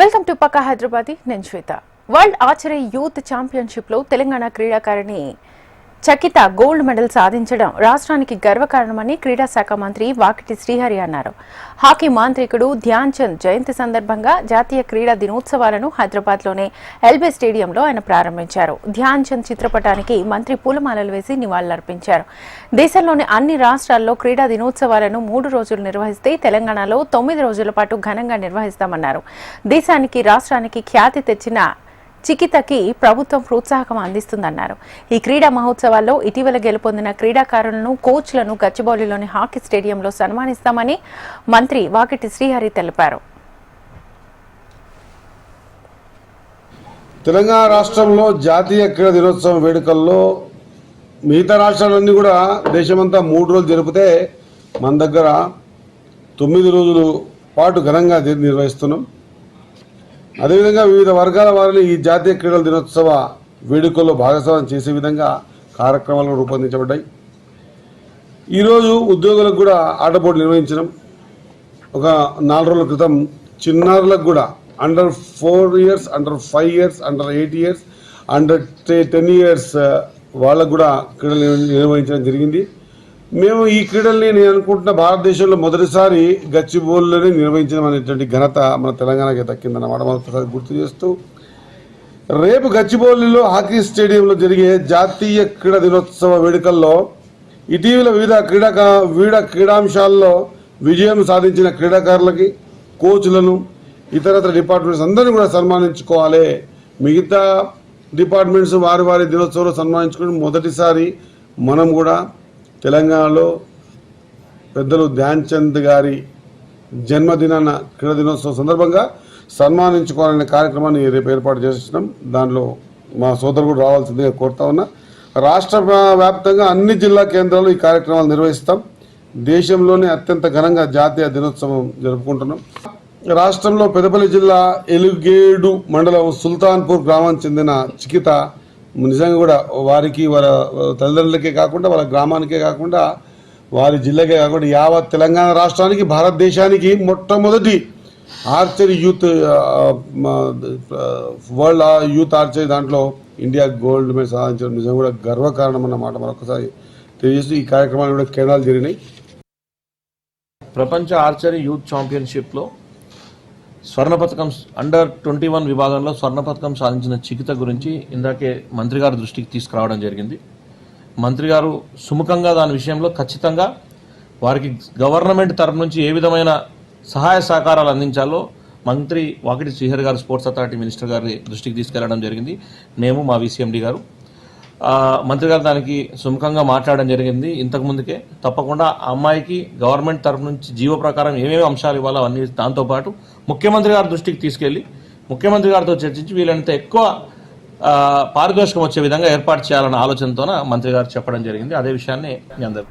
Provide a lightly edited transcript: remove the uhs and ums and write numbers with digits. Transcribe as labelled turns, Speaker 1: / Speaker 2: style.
Speaker 1: Welcome to పక్కా హైదరాబాద్. నేను శ్వేత. World archery youth championship లో తెలంగాణ క్రీడాకారిణి చకిత గోల్డ్ మెడల్ సాధించడం రాష్ట్రానికి గర్వకారణమని క్రీడా శాఖ మంత్రి వాకిటి శ్రీహరి అన్నారు. హాకీ మాంత్రికుడు ధ్యాన్ చంద్ జయంతి సందర్భంగా జాతీయ క్రీడా దినోత్సవాలను హైదరాబాద్లోని ఎల్బీ స్టేడియంలో ఆయన ప్రారంభించారు. ధ్యాన్ చంద్ చిత్రపటానికి మంత్రి పూలమాలలు వేసి నివాళులర్పించారు. దేశంలోని అన్ని రాష్ట్రాల్లో క్రీడా దినోత్సవాలను 3 రోజులు నిర్వహిస్తే తెలంగాణలో 9 రోజుల పాటు ఘనంగా నిర్వహిస్తామన్నారు. దేశానికి రాష్ట్రానికి ఖ్యాతి తెచ్చిన చికితకి ప్రభుత్వం ప్రోత్సాహకం అందిస్తుందన్నారు. ఈ క్రీడా మహోత్సవాల్లో ఇటీవల గెలుపొందిన క్రీడాకారులను, కోచ్లను గచ్చిబౌలిలోని హాకీ స్టేడియంలో సన్మానిస్తామని మంత్రి వాకిటి శ్రీహరి తెలిపారు.
Speaker 2: తెలంగాణ రాష్ట్రంలో జాతీయ క్రీడా దినోత్సవం వేడుకల్లో మిగతా రాష్ట్రాలన్నీ కూడా దేశమంతా 3 రోజులు జరిపితే మన దగ్గర 9 రోజుల పాటు ఘనంగా నిర్వహిస్తున్నాం. అదేవిధంగా వివిధ వర్గాల వారిని ఈ జాతీయ క్రీడల దినోత్సవ వేడుకల్లో భాగస్వామ్యం చేసే విధంగా కార్యక్రమాలు రూపొందించబడ్డాయి. ఈరోజు ఉద్యోగులకు కూడా ఆట పోటీ నిర్వహించడం. ఒక 4 రోజుల క్రితం చిన్నారులకు కూడా under 4 years, under 5 years, under 8 years, under 10 years వాళ్ళకు కూడా క్రీడలు నిర్వహించడం జరిగింది. మేము ఈ క్రీడల్ని నేను అనుకుంటున్న భారతదేశంలో మొదటిసారి గచ్చిబౌలిలోనే నిర్వహించడం అనేటువంటి ఘనత మన తెలంగాణకి దక్కిందన్నమాట మరొకసారి గుర్తు చేస్తూ, రేపు గచ్చిబౌలిలో హాకీ స్టేడియంలో జరిగే జాతీయ క్రీడా దినోత్సవ వేడుకల్లో ఇటీవల వివిధ క్రీడాంశాల్లో విజయం సాధించిన క్రీడాకారులకి, కోచ్లను, ఇతరత్ర డిపార్ట్మెంట్స్ అందరినీ కూడా సన్మానించుకోవాలి. మిగతా డిపార్ట్మెంట్స్ వారి దినోత్సవంలో సన్మానించుకుని మొదటిసారి మనం కూడా తెలంగాణలో పెద్దలు ధ్యాన్ చంద్ గారి జన్మదినాన క్రీడా దినోత్సవం సందర్భంగా సన్మానించుకోవాలనే కార్యక్రమాన్ని రేపు ఏర్పాటు చేస్తున్నాం. దానిలో మా సోదరుడు కూడా రావాల్సిందిగా కోరుతా ఉన్నా. రాష్ట్ర వ్యాప్తంగా అన్ని జిల్లా కేంద్రాల్లో ఈ కార్యక్రమాలు నిర్వహిస్తాం. దేశంలోనే అత్యంత ఘనంగా జాతీయ దినోత్సవం జరుపుకుంటున్నాం. రాష్ట్రంలో పెద్దపల్లి జిల్లా ఎలుగేడు మండలం సుల్తాన్పూర్ గ్రామానికి చెందిన చికిత నిజంగా కూడా వారికి వాళ్ళ తల్లిదండ్రులకే కాకుండా వాళ్ళ గ్రామానికే కాకుండా వారి జిల్లాకే కాకుండా యావత్ తెలంగాణ రాష్ట్రానికి, భారతదేశానికి మొట్టమొదటి archery youth world youth archery దాంట్లో ఇండియా గోల్డ్ మెడల్ సాధించడం నిజంగా కూడా గర్వకారణం అన్నమాట మరొకసారి తెలియజేస్తూ ఈ కార్యక్రమాలు కూడా కేంద్రాలు జరిగినాయి.
Speaker 3: ప్రపంచ ఆర్చరీ యూత్ ఛాంపియన్షిప్లో స్వర్ణ పథకం అండర్ 21 విభాగంలో స్వర్ణ పథకం సాధించిన చికిత గురించి ఇందాకే మంత్రి గారి దృష్టికి తీసుకురావడం జరిగింది. మంత్రి గారు సుముఖంగా దాని విషయంలో ఖచ్చితంగా వారికి గవర్నమెంట్ తరఫు నుంచి ఏ విధమైన సహాయ సహకారాలు అందించాలో మంత్రి వాకిటి శ్రీహరి గారు, స్పోర్ట్స్ అథారిటీ మినిస్టర్ గారి దృష్టికి తీసుకెళ్లడం జరిగింది. మేము మా VCMD గారు మంత్రి గారు దానికి సుముఖంగా మాట్లాడడం జరిగింది. ఇంతకుముందుకే తప్పకుండా ఆ అమ్మాయికి గవర్నమెంట్ తరఫు నుంచి జీవో ప్రకారం ఏమేమి అంశాలు ఇవ్వాలో అవన్నీ దాంతోపాటు ముఖ్యమంత్రి గారి దృష్టికి తీసుకెళ్లి ముఖ్యమంత్రి గారితో చర్చించి వీళ్ళంత ఎక్కువ పారితోషికం వచ్చే విధంగా ఏర్పాటు చేయాలన్న ఆలోచనతోన మంత్రి గారు చెప్పడం జరిగింది. అదే విషయాన్ని మీ అందరూ